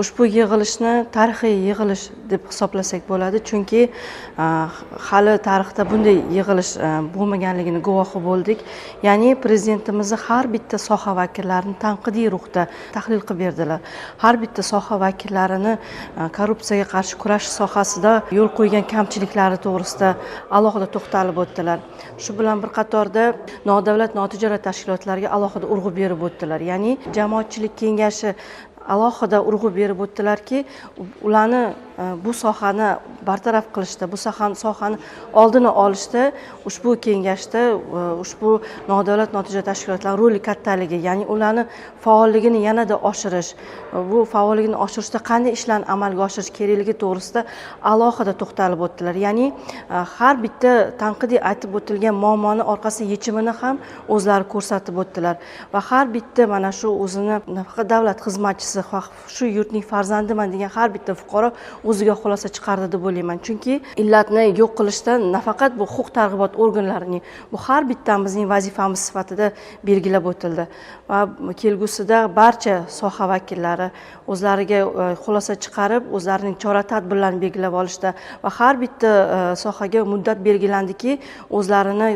Ushbu yig'ilishni tarixiy yig'ilish deb hisoblasak bo'ladi, chunki hali tarixda bunday yig'ilish bo'lmaganligini guvohi bo'ldik. Ya'ni prezidentimiz har bitta soha vakillarini tanqidiy ruhda tahlil qilib berdilar. Har bitta soha vakillarini korrupsiyaga qarshi kurash sohasida yo'l qo'ygan kamchiliklari to'g'risida alohida to'xtalib o'tdilar. Shu bilan bir qatorda nodavlat notijorat tashkilotlariga alohida urg'u berib o'tdilar. Ya'ni jamoatchilik kengashi alohida urg'u berib o'tdilarki, ularni bu sohani bartaraf qilishda, bu sohani oldini olishda ushbu kengashda ushbu nodavlat notijorat tashkilotlar roli kattaligi, ya'ni ularni faolligini yanada oshirish, bu faolligini oshirishda qanday ishlarni amalga oshirish kerakligi to'g'risida alohida to'xtalib o'tdilar. Ya'ni har bitta tanqidiy aytib o'tilgan muammoni orqasida yechimini ham o'zlari ko'rsatib o'tdilar va har bitta mana shu o'zini nafaqat davlat xizmatchisi, shu yurtning farzandiman degan har bitta fuqaro o'ziga xulosa chiqardi deb o'ylayman. Chunki illatni yo'q qilishdan nafaqat bu huquq targ'ibot organlarining, bu har bittamizning vazifamiz sifatida belgilab o'tildi va kelgusida barcha soha vakillari o'zlariga xulosa chiqarib, o'zlarining chora-tadbirlarini belgilab olishda va har bitta sohaga muddat belgilandiki, o'zlarini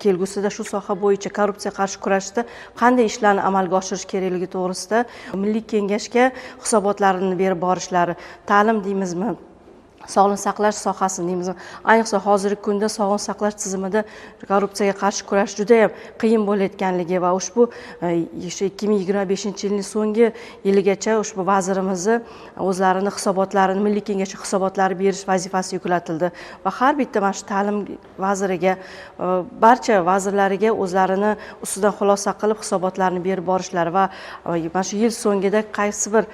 kelgusida shu soha bo'yicha korrupsiyaga qarshi kurashishda qanday ishlarni amalga oshirish kerakligi to'g'risida Milliy kengashga hisobotlarini berib borishlari, ta'lim deymizmi, sog'liqni saqlash sohasini deymizmi, ayniqsa hozirgi kunda sog'liqni saqlash tizimida korrupsiyaga qarshi kurash juda ham qiyin bo'layotganligi va ushbu 2025-yilning so'nggi yiligacha ushbu vazirimizni o'zlarini hisobotlarini Milliy kengashga hisobotlari berish vazifasi yuklatildi va har bitta mana shu ta'lim vaziriga, barcha vazirlariga o'zlarini ustidan xulosa qilib hisobotlarni berib borishlari va mana shu yil so'ngida qaysi bir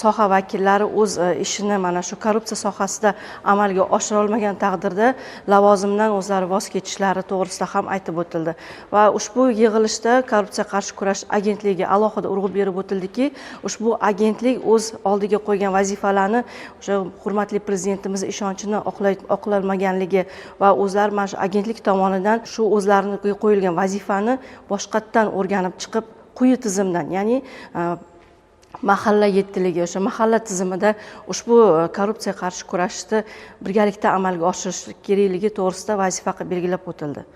soha vakillari o'z ishini mana shu korrupsiya sohasida amalga oshira olmagan taqdirda lavozimdan o'zlari voz kechishlari to'g'risida ham aytib o'tildi va ushbu yig'ilishda Korrupsiyaga qarshi kurash agentligiga alohida urg'u berib o'tildiki, ushbu agentlik o'z oldiga qo'ygan vazifalarni o'sha hurmatli prezidentimiz ishonchini oqlolmaganligi va o'zlari mana shu agentlik tomonidan shu o'zlariga qo'yilgan vazifani boshqatdan o'rganib chiqib, quyi tizimdan, ya'ni mahalla yettiligi, o'sha mahalla tizimida ushbu korrupsiyaga qarshi kurashishni birgalikda amalga oshirish kerakligi to'g'risida vazifa belgilab o'tildi.